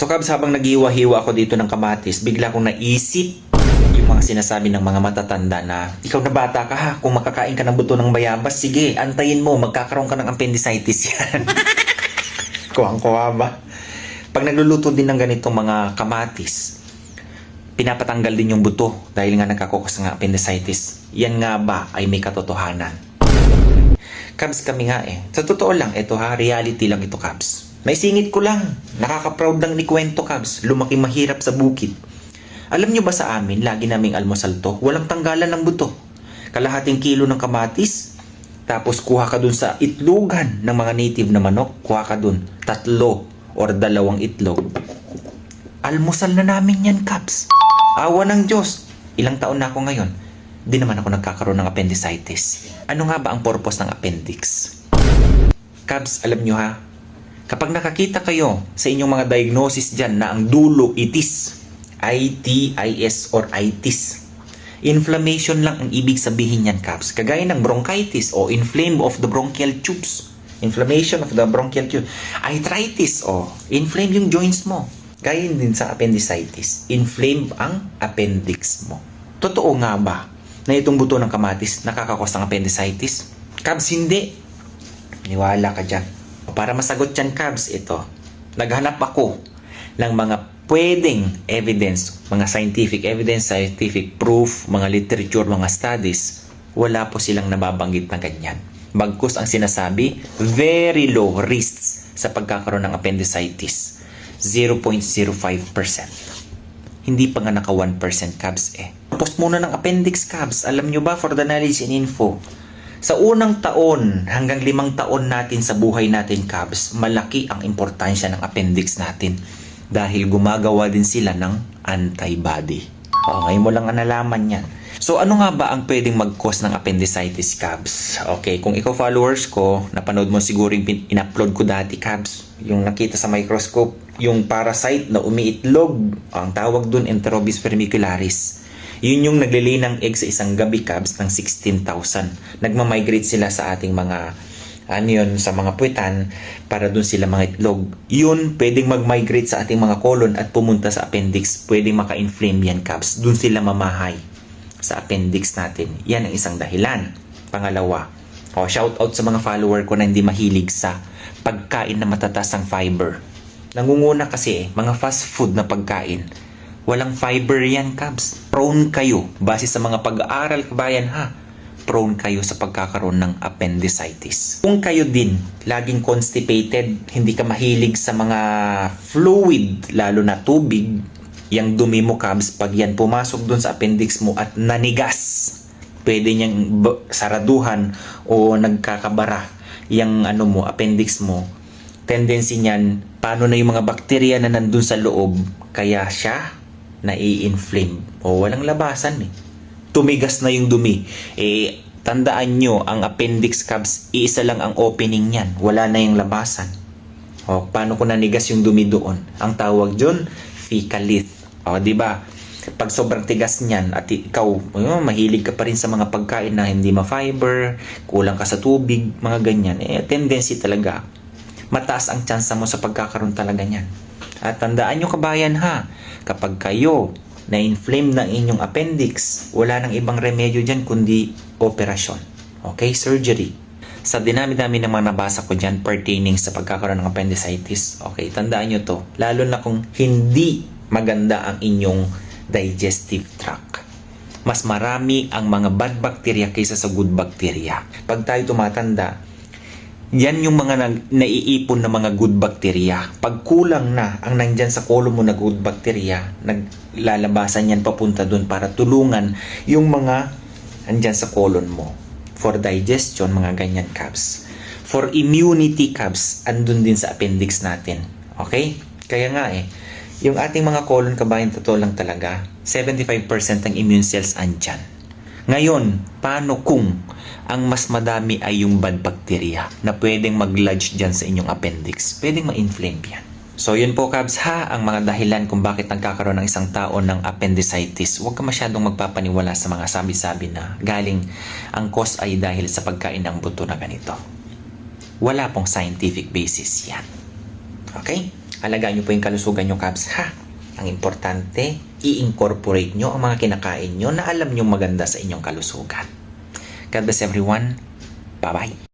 So Kabs, habang naghiwa-hiwa ako dito ng kamatis, bigla kong naisip yung mga sinasabi ng mga matatanda na ikaw na bata ka ha, kung makakain ka ng buto ng bayabas, sige, antayin mo, magkakaroon ka ng appendicitis yan. Kuwang-kuwa ba? Pag nagluluto din ng ganitong mga kamatis, pinapatanggal din yung buto dahil nga nagkakukos ng appendicitis. Yan nga ba ay may katotohanan? Kabs, kami nga sa totoo lang, ito ha, reality lang ito, Kabs. May singit ko lang. Nakaka-proud lang ni kwento, Kabs. Lumaki mahirap sa bukid. Alam nyo ba sa amin, lagi naming almusal to, walang tanggalan ng buto. Kalahating kilo ng kamatis, tapos kuha ka dun sa itlogan ng mga native na manok, kuha ka dun 3 or 2 itlog. Almusal na namin yan, Kabs. Awa ng Diyos. Ilang taon na ako ngayon. Di naman ako nagkakaroon ng appendicitis. Ano nga ba ang purpose ng appendix? Kabs, alam nyo ha, kapag nakakita kayo sa inyong mga diagnosis dyan na ang dulo itis, itis or itis, inflammation lang ang ibig sabihin yan, Kabs. Kagaya ng bronchitis o inflame of the bronchial tubes. Inflammation of the bronchial tube. Arthritis o inflame yung joints mo. Gaya din sa appendicitis. Inflame ang appendix mo. Totoo nga ba na itong buto ng kamatis nakakakos ng appendicitis? Kabs, hindi. Niwala ka dyan. Para masagot yan, Kabs, ito. Naghanap ako ng mga pwedeng evidence, mga scientific evidence, scientific proof, mga literature, mga studies. Wala po silang nababanggit na ganyan. Bagkus ang sinasabi, very low risks sa pagkakaroon ng appendicitis. 0.05%. Hindi pa nga naka 1%, Kabs Post muna ng appendix, Kabs. Alam nyo ba, for the knowledge and info, sa unang taon hanggang 5 taon natin sa buhay natin, Kabs, malaki ang importansya ng appendix natin dahil gumagawa din sila ng antibody. Ngayon mo lang nalaman yan. So ano nga ba ang pwedeng mag-cause ng appendicitis, Kabs? Okay, kung ikaw followers ko, napanood mo siguro yung in-upload ko dati, Kabs, yung nakita sa microscope, yung parasite na umiitlog, ang tawag dun Enterobis vermicularis. Yun yung naglilay ng egg sa isang gabi, Kabs, ng 16,000. Nagmamigrate sila sa ating mga, sa mga puwetan para dun sila mga itlog. Yun, pwedeng mag-migrate sa ating mga colon at pumunta sa appendix. Pwedeng maka-inflame yan, Kabs. Dun sila mamahay sa appendix natin. Yan ang isang dahilan. Pangalawa, shout out sa mga follower ko na hindi mahilig sa pagkain na matataas ang fiber. Nangunguna kasi mga fast food na pagkain. Walang fiber yan, Kabs. Prone kayo, base sa mga pag-aaral, kabayan ha, prone kayo sa pagkakaroon ng appendicitis. Kung kayo din, laging constipated, hindi ka mahilig sa mga fluid, lalo na tubig, yung dumi mo, Kabs, pag yan pumasok dun sa appendix mo at nanigas, pwede niyang saraduhan o nagkakabara yung appendix mo. Tendency niyan, paano na yung mga bakterya na nandun sa loob, kaya siya nai-inflame o walang labasan tumigas na yung dumi. Tandaan nyo, ang appendix, Kabs, iisa lang ang opening niyan, wala na yung labasan. Paano kung nanigas yung dumi doon? Ang tawag dyan, fecalith. Di ba? Pag sobrang tigas niyan at ikaw mahilig ka pa rin sa mga pagkain na hindi ma-fiber, kulang ka sa tubig, mga ganyan, tendency talaga mataas ang tsansa mo sa pagkakaroon talaga niyan. At tandaan nyo, kabayan ha, kapag kayo na-inflame ng inyong appendix, wala nang ibang remedyo dyan kundi operasyon. Okay? Surgery. Sa dinami-dami ng mga nabasa ko dyan pertaining sa pagkakaroon ng appendicitis, okay, tandaan nyo to, lalo na kung hindi maganda ang inyong digestive tract. Mas marami ang mga bad bacteria kaysa sa good bacteria. Pag tayo tumatanda, yan yung mga naiipon na mga good bacteria. Pag kulang na ang nandyan sa colon mo na good bacteria, naglalabasan yan papunta dun para tulungan yung mga nandyan sa colon mo. For digestion, mga ganyan, Kabs. For immunity, Kabs, andun din sa appendix natin. Okay? Kaya nga yung ating mga colon, kabayan, totoo lang talaga, 75% ng immune cells andyan. Ngayon, paano kung ang mas madami ay yung bad bacteria na pwedeng mag-lodge dyan sa inyong appendix? Pwedeng ma-inflame yan. So yun po, Kabs ha, ang mga dahilan kung bakit nagkakaroon ng isang tao ng appendicitis. Huwag ka masyadong magpapaniwala sa mga sabi-sabi na galing ang cause ay dahil sa pagkain ng buto na ganito. Wala pong scientific basis yan. Okay? Alagaan nyo po yung kalusugan nyo, Kabs, ha? Ang importante, i-incorporate nyo ang mga kinakain nyo na alam nyo maganda sa inyong kalusugan. God bless everyone. Bye-bye.